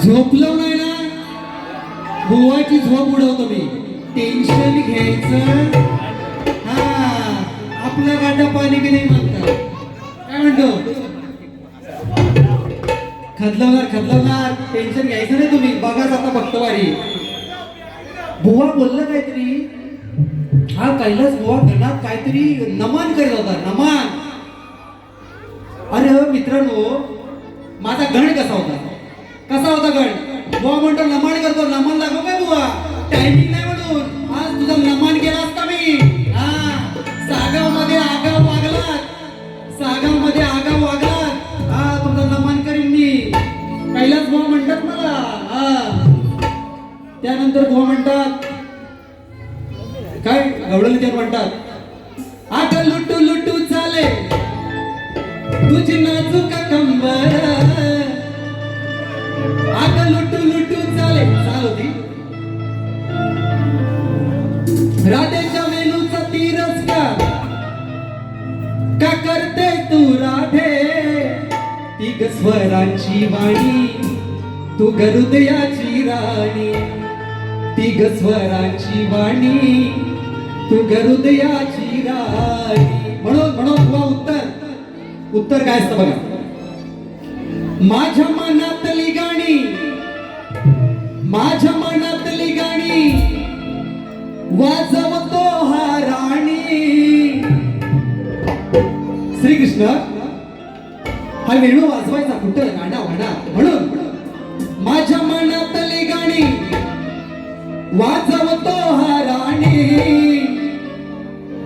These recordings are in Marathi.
झोपलो नाही ना, बुवाची झोप उडवतो मी. टेन्शन घ्यायचं हा, आपलं गाठा पाणी बी नाही म्हणतात. काय म्हणतो? खदलवणार टेन्शन घ्यायचं नाही तुम्ही. बघाच आता भक्तवारी. बुवा बोललं काहीतरी, हा कैलास बुवा गणात काहीतरी नमन करत होता. नमन. अरे मित्रांनो, माझा गण कसा होता? कसा होता गण? बुवा म्हणतो नमन करतो. नमन लागो काय बुवा? टायमिंग नाही म्हणून आज तुझा नमन केला असता मी. हा, सागाव मध्ये आगाव वागलात, सागाव मध्ये आगाव वागलात. हा, तुमचा नमन करीन मी. कैलास बुवा म्हणतात मला. हा, त्यानंतर बुवा म्हणतात काय? गवळण ते म्हणतात, आता लुटू लुटू चाले तुझी नाजूक कंबर. आता लुटू लुटू चाले. चाल होती राधेच्या वेणूचा तिरस्कार का करते तू राधे? ती ग स्वरांची वाणी, तू ग हृदयाची राणी. ती ग स्वरांची वाणी, तू ग हृदयाची राणी. म्हणून बुवा उत्तर काय असतं बघा. माझ्या मनातली गाणी, माझ्या मनातली गाणी वाजवतो हा राणी. श्रीकृष्ण हा वेणू वाजवायचा कुठं? गाणा वाणा. म्हणून माझ्या मनातली गाणी वाजवतो हा राणी.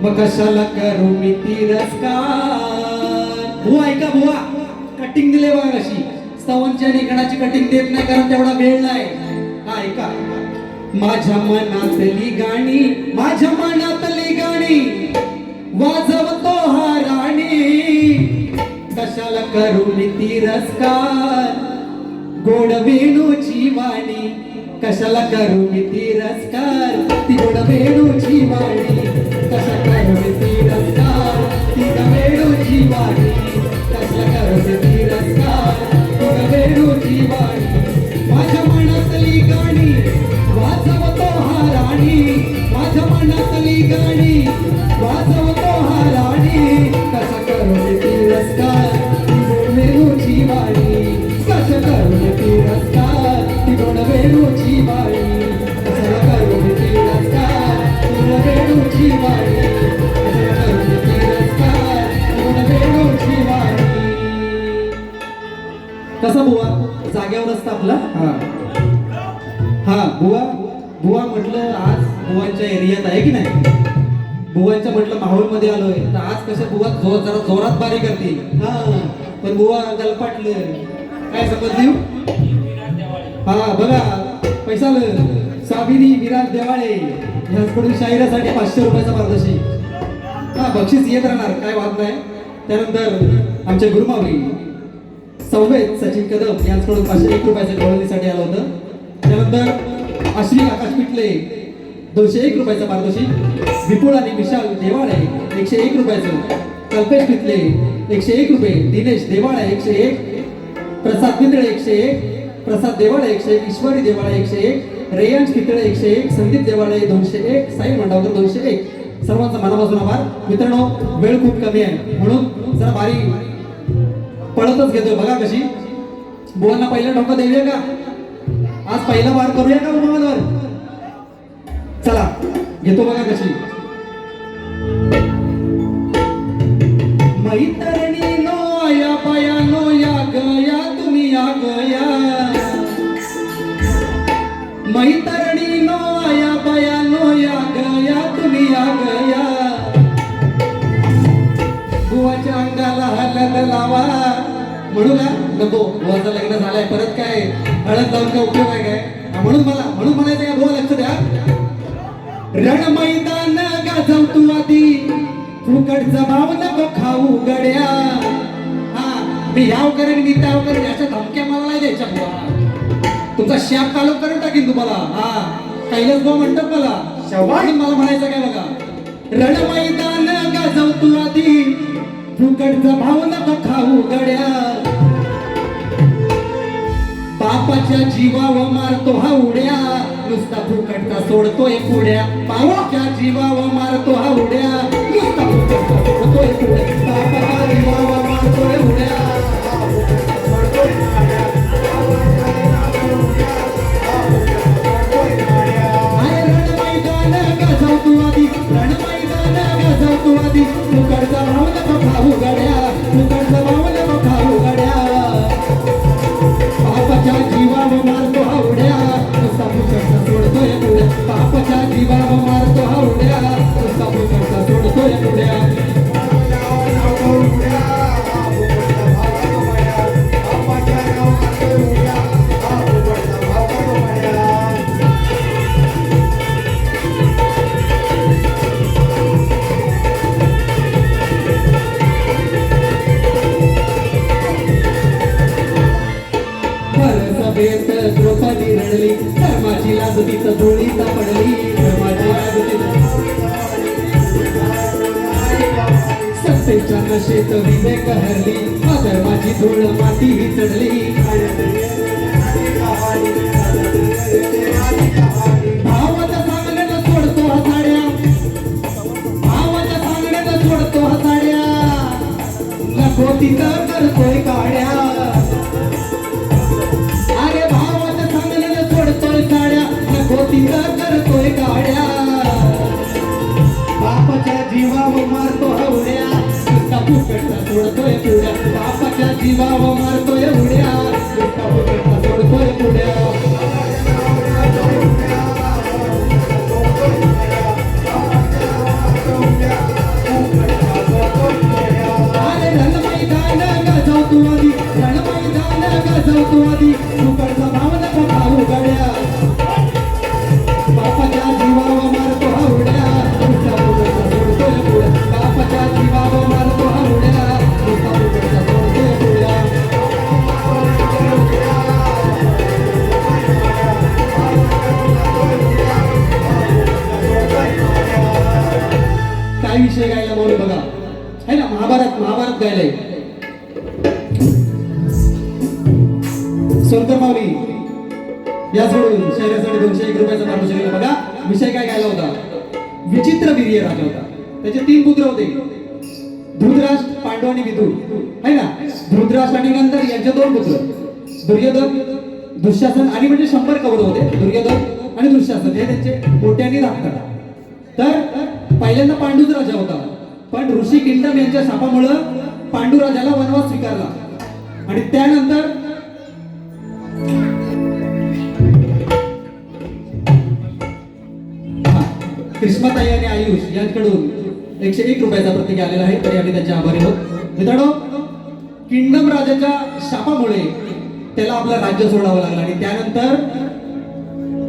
मग कशाला करू मी तिरस्कार? बुवा ऐका बुवा, कटिंग दिले बघा कशी. स्तवांची आणि गणाची कटिंग देत नाही कारण तेवढा वेळ नाही. हा ऐका. माझ्या मनातली गाणी, माझ्या मनातली गाणी वाजवतो हा राणी. कशाला करू मी तिरस्कार? गोड वेणूची वाणी. कशाला करू मी तिरस्कार? ती गोड वेणूची वाणी. कशा करू मी तिरस्कार? ती ग वेणूची वाणी. कशा करू मी तिरस्कार? ती ग वेणूची वाणी. माझ्या मनातली गाणी वाजवतो हा राणी. माझ्या मनातली गाणी वाजवतो हा राणी. कशा करू मी तिरस्कार? ती गोड वेणूची वाणी. कशा करू मी तिरस्कार? ती गोड वेणूची वाणी. कशाला करू मी तिरस्कार? ती गोड वेणूची वाणी. कशाला करू मी तिरस्कार? ती गोड वेणूची वाणी. कसा बुवा जाग्यावर असता आपला. हा बुवा बुवा म्हटलं आज बुवांच्या एरियात आहे की नाही? बुवांच्या म्हटलं माहोल मध्ये आलोय तर आज कशा बुवा जरा जोरात बारी करतील. हा, पण बुवा गलपाटलं. काय समजली? हा बघा, पैसा साबिनी विराज देवाळे ह्यांकडून शाहिरासाठी 500 रुपयाचा पारदर्शी. हा, बक्षीस येत राहणार, काय वाद नाही. त्यानंतर आमचे गुरुमावली संवेद सचिन कदम यांच्याकडून 501 रुपयाच्या गवळणीसाठी आलं होतं. त्यानंतर आश्री आकाश पिटले 201 रुपयाचा पारितोषिक. विपुल आणि विशाल देवाळे 101 रुपयाचं. कल्पेश पिटले 101 रुपये. दिनेश देवाळे 101. प्रसाद मिंदळे 101. प्रसाद देवाळे 101. ईश्वरी देवाळे 101. रेयांश पितळे 101. संदीप देवाळे 201. साई मंडावकर 201. सर्वांचा मनापासून आभार. मित्रांनो, वेळ खूप कमी आहे म्हणून जरा बारी पळतच घेतोय. बघा कशी. बुवांना पहिला ठोका देऊया का? आज पहिला वार करूया का उमावर? चला घेतो. बघा कशी. मैत्रिणी नो या पाया नो या गया तुम्ही या गया. मैत्रिणी नो या पाया नो या गया तुम्ही या गया. बुवाच्या अंगाला हळद लावा. म्हणू का नको? बुवाचं लग्न झालंय परत काय हळद लावून काय उपयोग आहे काय? म्हणून म्हणायचं का? बुवा लक्ष द्या. रण मैदान गाजव तू आधी, फुकटचा भाव नको खाऊ गड्या. हा, मी याव करेन मी त्याव करेन अशा धमक्या मला नाही द्यायच्या बुवा. तुमचा शाप चालू करून टाकीन तुम्हाला. हा, कैलास बुवा म्हणतात मला. शेवटी मला म्हणायचं काय बघा. रण मैदान गाजव तू आधी, फुकटचा भाव नको खाऊ गड्या. बाप बापाच्या जीवावर मारतो हा उड्या नुसता फुकटचा सोडतोय पुड्या बापाच्या जीवावर मारतो हा उड्या नुसता फुकटचा सोडतोय पुड्या बापाच्या जीवावर मारतोय उड्या अरे रणमैदान गाजवतो आधी रणमैदान गाजवतो आधी फुकटचा भाव नको खाऊ गड्या फुकटचा भाव नको खाऊ गड्या बापाच्या जीवावर मारतो हा उड्या नुसता फुकटचा सोडतोय पुड्या बापाच्या जीवावर मारतो हा उड्या नुसता फुकटचा सोडतोय पुड्या द्रौपदी रडली धर्माची लाज तिथं धुळीत पडली धर्माची लाज सत्तेच्या नशेत विवेक हरली धर्माची धूळ माती ही चढली भावाच्या सांगण्यानं सोडतो हा साड्या भावाच्या सांगण्यानं सोडतो हा साड्या नको तिथं करतोय काड्या करतोय गाड्या बापाच्या जीवावर मारतो उड्या नुसता फुकटचा सोडतोय पुड्या बापाच्या जीवावर मारतोय उड्या नुसता फुकटचा सोडतोय पुड्या अरे रणमैदान गाजवतो आधी रणमैदान गाजवतो आधी फुकटचा भाव नको खाऊ गड्या बापाच्या जीवावर मारतो हा उड्या नुसता फुकटचा सोडतोय पुड्या बापाच्या जीवावर मारतो हा उड्या नुसता फुकटचा सोडतोय पुड्या काय विषय गायला बोल बघा है ना महाभारत गायलंय सोनकर माऊली या सोडून शहरासाठी 201 रुपयाचा पारितोषिक केला बघा विषय काय गायला होता विचित्र वीर्य राजा होता त्याचे 3 पुत्र होते धृतराष्ट्र पांडू आणि विदुर है ना धृतराष्ट्र आणि नंतर यांचे 2 पुत्र दुर्योधन दुःशासन आणि म्हणजे 100 कौरव होते दुर्योधन आणि दुःशासन हे त्यांचे मोठ्यांनी राहतात तर पहिल्यांदा पांडूच राजा होता पण ऋषी किंडम यांच्या शापामुळे पांडू राजाला वनवास स्वीकारला आणि त्यानंतर कृष्णाताई आणि आयुष यांच्याकडून 101 रुपयाचा प्रत्येक आलेला आहे तरी आम्ही त्यांचे आभारी आहोत मित्रांनो किंगडम राजाच्या शापामुळे त्याला आपलं राज्य सोडावं लागलं आणि त्यानंतर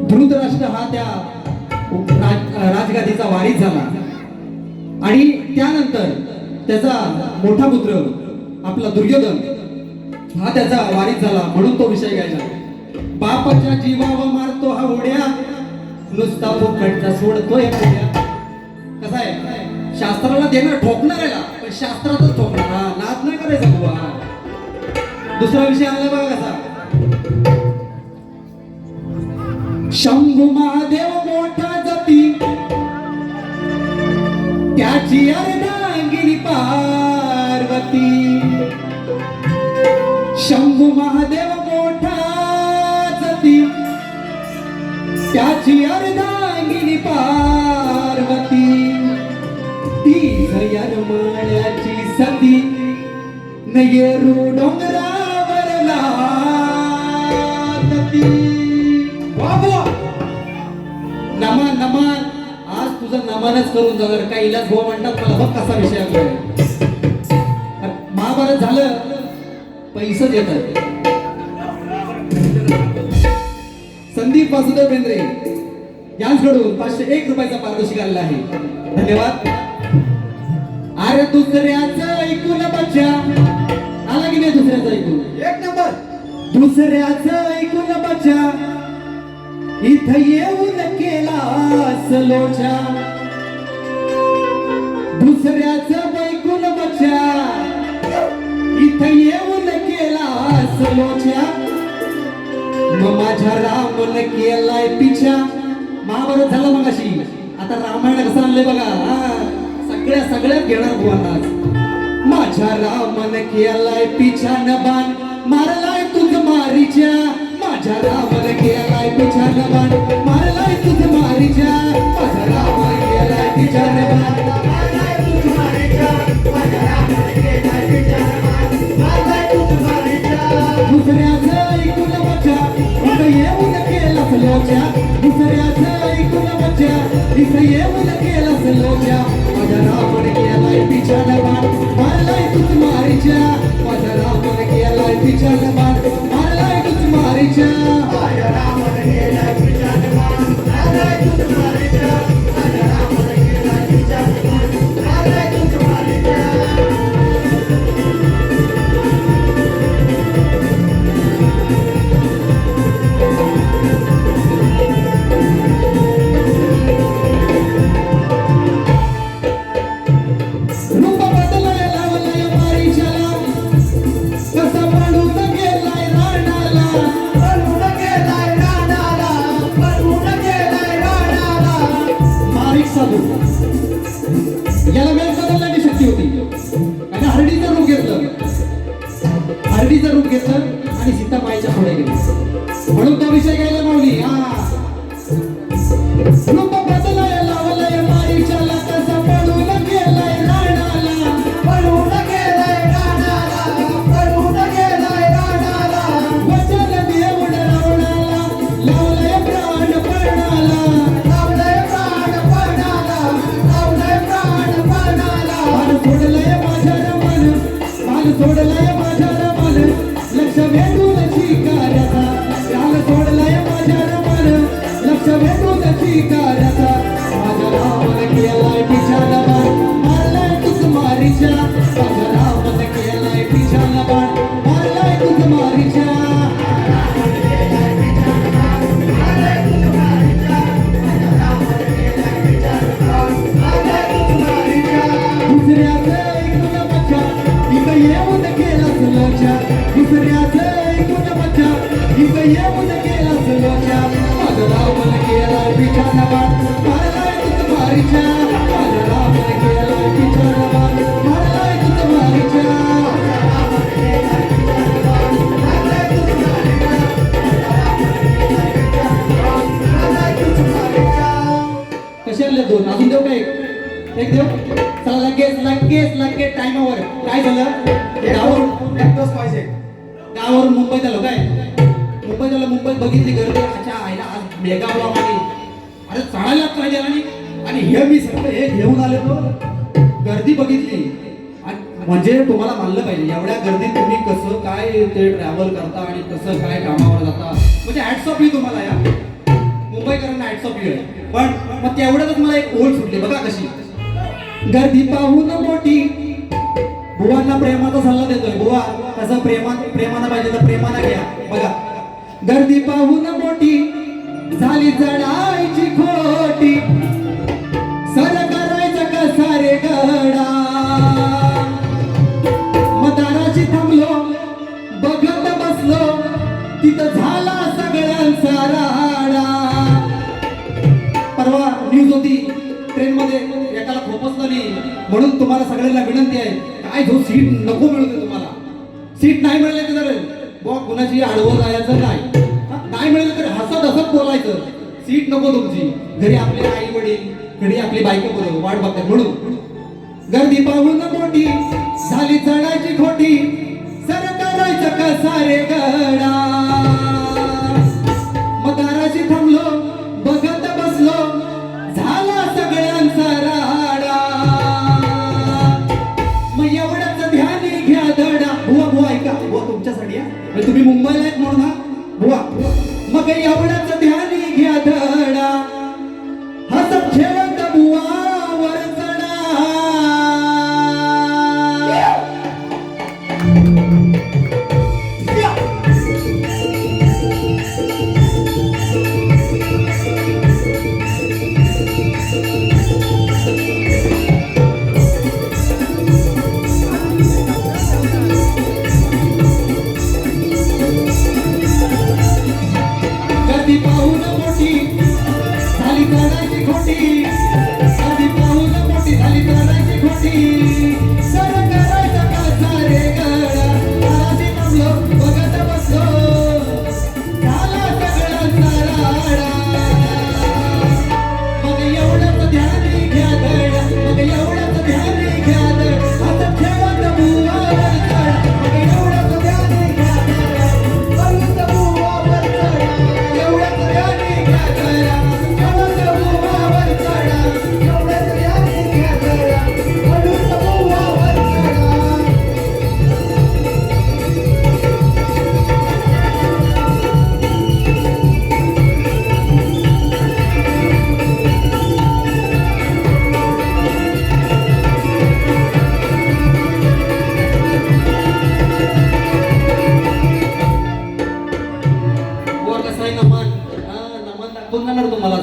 धृतराष्ट्र हा त्या राजगादीचा वारीस झाला आणि त्यानंतर त्याचा मोठा पुत्र आपला दुर्योधन हा त्याचा वारीस झाला म्हणून तो विषय गायला बापाच्या जीवावर मारतो हा उड्या नुसता फुकटचा सोडतोय पुड्या कसा आहे शास्त्राला देणार ठोकणाऱ्याला पण शास्त्रातच ठोकणार हा नाद नाही करायचा बुवा दुसरा विषय आला बघा कसा शंभू महादेव मोठा जती त्याची अर्धांगिनी पार्वती शंभू महादेव मोठा जती त्याची अर्धांगिनी पार्वती ती झयर माळ्याची सती नयरू डोंगरावर लातती बाबा नमन नमन आज तुझं नमनच करून जाणार काही इलाज भाऊ म्हणतात मला बघ कसा विषय आहे महाभारत झालं पैसे येतात संदीप वासुदेव बेंद्रे यांच्याकडून 501 रुपयाचा पारितोषिक आलेला आहे धन्यवाद अरे दुसऱ्याचं ऐकून बच्चा आला की नाही दुसऱ्याचं ऐकून 1 नंबर दुसऱ्याचं ऐकून बच्चा इथं येऊन केला सलोचा दुसऱ्याचं ऐकून बच्चा इथं येऊन केला सलोचा मग माझ्या रामन केलाय पिछा. महाभारत झालं मग अशी, आता रामायण कसं आणलंय बघा. सगळ्यात घेणार बुवांना. माझ्या रामन केलाय पिछा न बाण मारलाय तुझ मारीच्या. माझ्या रामन केलाय पिछा न बाण मारलाय तुझ मारीच्या. माझ्या रामन केलाय पिछा न बाण मारलाय तुझ मारीच्या. माझ्या रामन केलाय पिछा न बाण मारलाय तुझ मारीच्या. दुसऱ्याचं ऐकून मजा इथं येऊन केलास लोच्या. दुसऱ्याचं ऐकून मजा इथं येऊन केलास लोच्या. माझ्या रामन केलाय पिछा न बाण मारलाय तुझ मारीच्या. माझ्या रामन केलाय पिछा न बाण मारलाय तुझ मारीच्या. माझ्या रामन केलाय पिछा न बाण मारलाय तुझ मारीच्या. माझ्या रामन केलाय पिछा न बाण मारलाय तुझ मारीच्या. याला वेळ बदलण्याची शक्ती होती आणि हरडीचं रूप घेतलं. हरडीचं रूप घेतलं आणि सीताबाईच्या पुढे गेली म्हणून तो विषय घ्यायला मावली. रूप बदलाय लावलंय माईच्याला कसा पळून गेलाय राणाला. पळून गेलाय राणाला. पळून गेलाय राणाला. वचन देऊन रावणाला लावलंय प्राण पणाला. लावलंय प्राण पणाला. लावलंय प्राण पणाला. मान सोडलंय माझ्या रमण. मान सोडलंय माझ्या रमण. लक्ष वेधून शिकाऱ्याचा. काल सोडलंय माझ्या रमण. लक्ष वेधून शिकाऱ्याचा. माझ्या रामन केलाय पिछा न बाण मारलाय तुझ मारीच्या. माझ्या रामन केलाय पिछा न बाण मारलाय तुझ मारीच्या. दुसऱ्याचं ऐकून मजा इथं येऊन केलास लोच्या. दुसऱ्याचं ऐकून मजा इथं येऊन केलास लोच्या. माझं रामन केलाय पिछा न बाण मारलाय तुझ मारीच्या. माझं रामन केलाय पिछा न बाण मारलाय तुझ मारीच्या. कसे आणले दोन? अजून देऊ का एक देऊ? चला लगेच टाइमावर. काय झालं? गावावरून मुंबईत आलो. काय मुंबईत आलो? मुंबईत बघितली गर्दी. अच्छा आईला आज मेगा ब्लॉक आली. अरे चढायला पाहिजे आणि हे मी सगळं हे घेऊन आले तो. गर्दी बघितली म्हणजे तुम्हाला मानलं पाहिजे एवढ्या गर्दीत तुम्ही कसं काय ते ट्रॅव्हल करता आणि कसं काय कामावर जाता. म्हणजे हॅट्स ऑफ यू तुम्हाला. या मुंबईकरांना हॅट्स ऑफ यू आहे. पण मग तेवढ्यातच मला एक ओळ सुटली बघा कशी. गर्दी पाहून मोठी बुवांना प्रेमाचा सल्ला देतोय. बुवा कसं प्रेमानं पाहिजे तर प्रेमानं घ्या. बघा गर्दी पाहून मोठी झाली चढायची खोटी. सर करायचं कसा रे गडा. मदाराची थांबलो बघत बसलो तिथं झाला सगळ्यांचा राडा. परवा न्यूज होती ट्रेन मध्ये एकाला खोपसलं नाही म्हणून तुम्हाला सगळ्यांना विनंती आहे काय जो सीट नको मिळते तुम्हाला. सीट नाही मिळाले तर बुवा कुणाची आडवं जायचं नाही मिळालं तर हसत बोलायचं. सीट नको तुमची. घरी आपले आई वडील घरी आपली बायको बरोबर वाट बघतात. म्हणून गर्दी पाहून मोठी झाली चढायची खोटी. सर करायचं कसा रे गडा. मदाराशी थांबलो बघत बसलो झाला सगळ्यांचा राडा. मग एवढ्याच ध्यान घ्या धडा. बुवा ऐका बुवा तुमच्यासाठी आहे. तुम्ही मुंबईला आहेत म्हणून हा बुवा. मग एवढ्याच ध्यान घ्या धडा. हसत खेळत बुवावर चढा.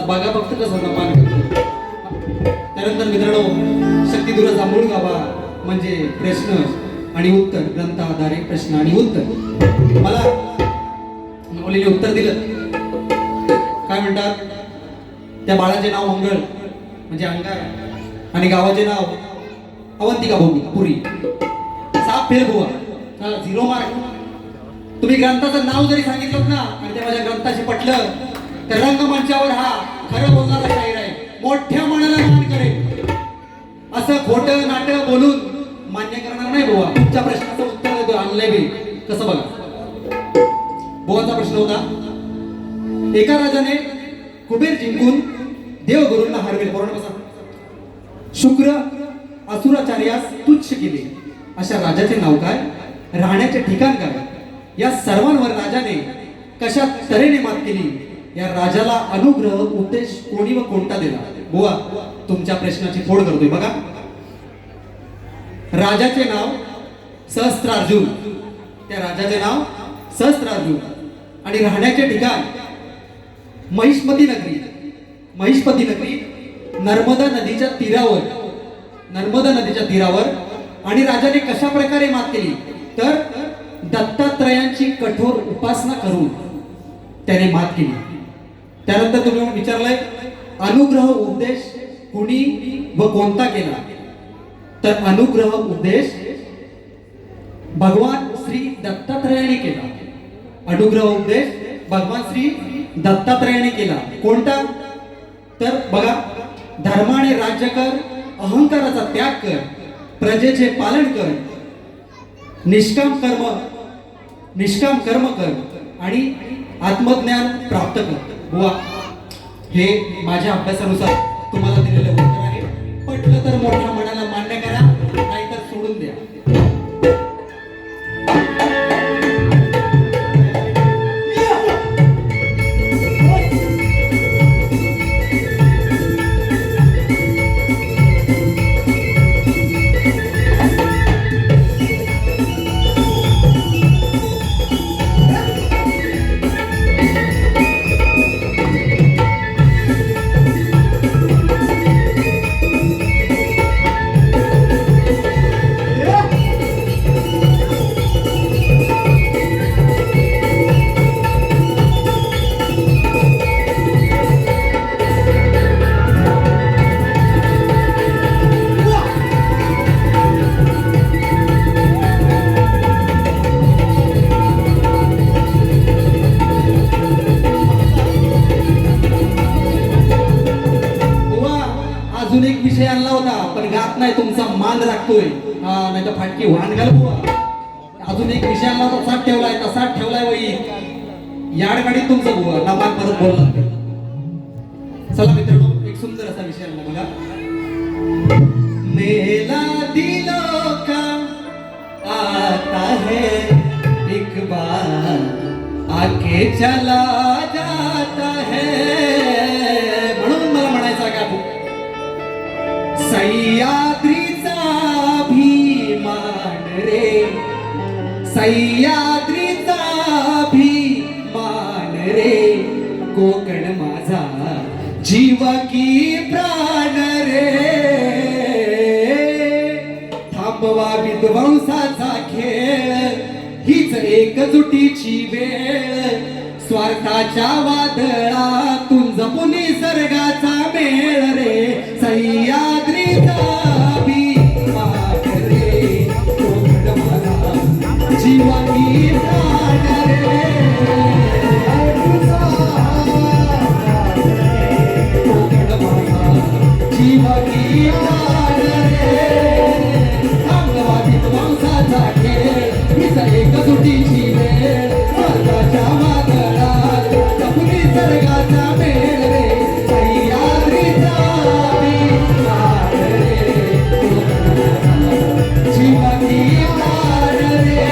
बघा फक्त कसं मान करतो. त्यानंतर मित्रांनो शक्तिदुराचा मूळ गाभा म्हणजे प्रश्न आणि उत्तर, ग्रंथाधारे प्रश्न आणि उत्तर. मला मुलीने उत्तर दिलं. काय म्हणतात? त्या बाळाचे नाव मंगळ म्हणजे अंगार आणि गावाचे नाव अवंतिका पुरी. साप फेल बुवा, 0 मार्क. तुम्ही ग्रंथाचं नाव जरी सांगितलं ना आणि ते माझ्या ग्रंथाशी पटलं तर रंगमंचावर हा खरं बोलणारा शाहीर आहे, मोठ्या मनाला मान करेल. असं खोटं नाटक बोलून मान्य करणार नाही बुवा. तुमच्या प्रश्नाचं उत्तर देतो आणलंय मी. कसं बघा. बुवाचा प्रश्न होता, एका राजाने कुबेर जिंकून देवगुरूंना हरवेल. पूर्ण बसा. शुक्र असुराचार्यास तुच्छ केले, अशा राजाचे नाव काय? राहण्याचे ठिकाण काय? या सर्वांवर राजाने कशा तऱ्हेने मात केली? या राजाला अनुग्रह उपदेश कोणी व कोणता दिला? बुवा तुमच्या प्रश्नाची फोड करतोय बघा. राजाचे नाव सहस्त्रार्जुन. त्या राजाचे नाव सहस्त्रार्जुन आणि राहण्याचे ठिकाण महिष्मती नगरी. महिष्मती नगरी नर्मदा नदीच्या तीरावर. नर्मदा नदीच्या तीरावर. आणि राजाने कशा प्रकारे मात केली? तर दत्तात्रयांची कठोर उपासना करून त्याने मात केली. त्यानंतर तुम्ही विचारलंय अनुग्रह उपदेश कुणी व कोणता केला? तर अनुग्रह उपदेश भगवान श्री दत्तात्रयाने केला. अनुग्रह उपदेश भगवान श्री दत्तात्रयाने केला. कोणता? तर बघा, धर्माने राज्य कर, अहंकाराचा त्याग कर, प्रजेचे पालन कर, निष्काम कर्म कर आणि आत्मज्ञान प्राप्त कर. बुवा हे माझ्या अभ्यासानुसार तुम्हाला दिलेलं उत्तर आहे. पटलं तर मोठ्या मनाला मान्य करा, नाहीतर सोडून द्या. अजून एक विषय आणला होता पण गात नाही, तुमचा मान राखतोय. नाही तर फाटकी वाहन घाल बुवा. अजून एक विषय आणला होता, तसाच ठेवलाय, तसाच ठेवलाय. वही याड गाडी तुमचं बुवा ना मान परत बोलला. चला मित्रांनो, एक सुंदर असा विषय आणला बघा. मेला दिलों का आता है एक बार आके चला जाता है. म्हणून मला म्हणायचं का सह्याद्रीचा अभिमान रे, सह्याद्रीचा अभिमान रे, कोकण माझा जीव की प्राण रे. थांबवा विध्वंसाचा खेळ, हीच एकजुटीची वेळ. स्वार्थाच्या वादळातून जपून निसर्गाचा मेळ रे. सह्याद्रीचा अभिमान रे, कोकण माझा जीव की प्राण रे. कोकण माझा जीव की प्राण रे. थांबवा विध्वंसाचा खेळ, हीच एकजुटीची वेळ. स्वार्थाच्या वादळात जपून निसर्गाचा मेळ रे. सह्याद्रीचा अभिमान रे, जीव की प्राण रे.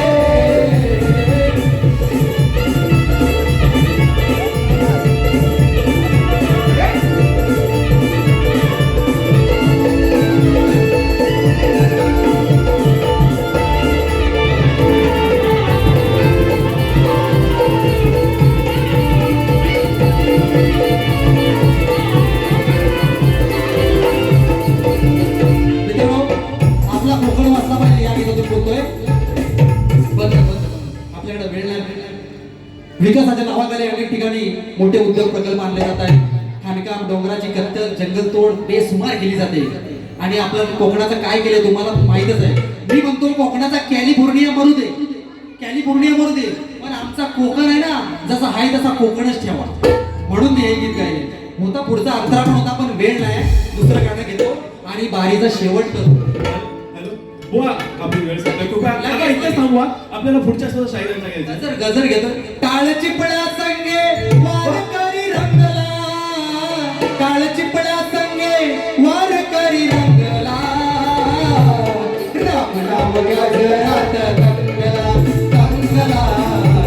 विकासाच्या नावाखाली अनेक ठिकाणी मोठे उद्योग प्रकल्प आणले जात आहेत. खाणकाम, डोंगराची कत्तल, जंगलतोड बेसुमार केली जाते. आणि आपलं कोकणाचं काय केलंय तुम्हाला माहितच आहे. मी म्हणतो कोकणाचा कॅलिफोर्निया मरू दे, कॅलिफोर्निया मरू दे, पण आमचा कोकण आहे ना, जसा आहे तसा कोकणच ठेवा. म्हणून मी हे गीत गायले. होता पुढचा अंतरा पण होता, पण वेळ नाही, दुसरं गाणं घेतो आणि बारीचा शेवट करतो. हॅलो बुवा, आपली वेळ संपली. कृपया आता इथेच थांबवा. आपल्याला पुढच्या सुद्धा शाहिरांचा घ्यायचा. गजर घेतो. काळ चिपळा संगे वारकरी रंगला, काळ चिपळा संगे वारकरी रंगला, राम नाम गजरात रंगला, रंगला,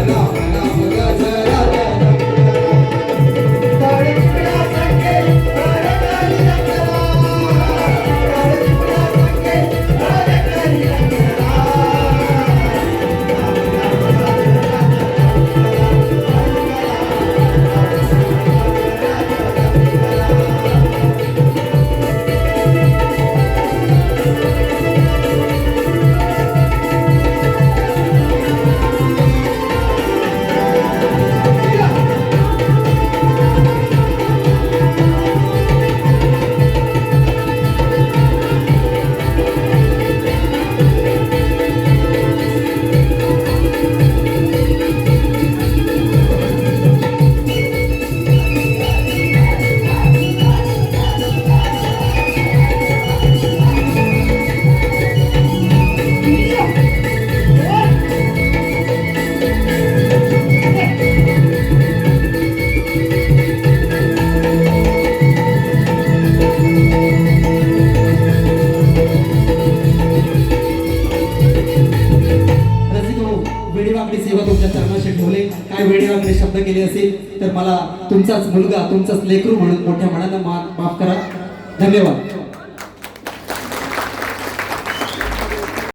राम नाम गजरात रंगला. काळ चिपळा संगे वारकरी रंगला, काळ चिपळा संगे वारकरी रंगला. वेडीवाकडी सेवा तुमच्या चरणाशी ठेवले. काय वेडीवाकडी शब्द केले असेल तर मला तुमचाच मुलगा, तुमचाच लेकरू म्हणून मोठ्या मनानं माफ करा. धन्यवाद.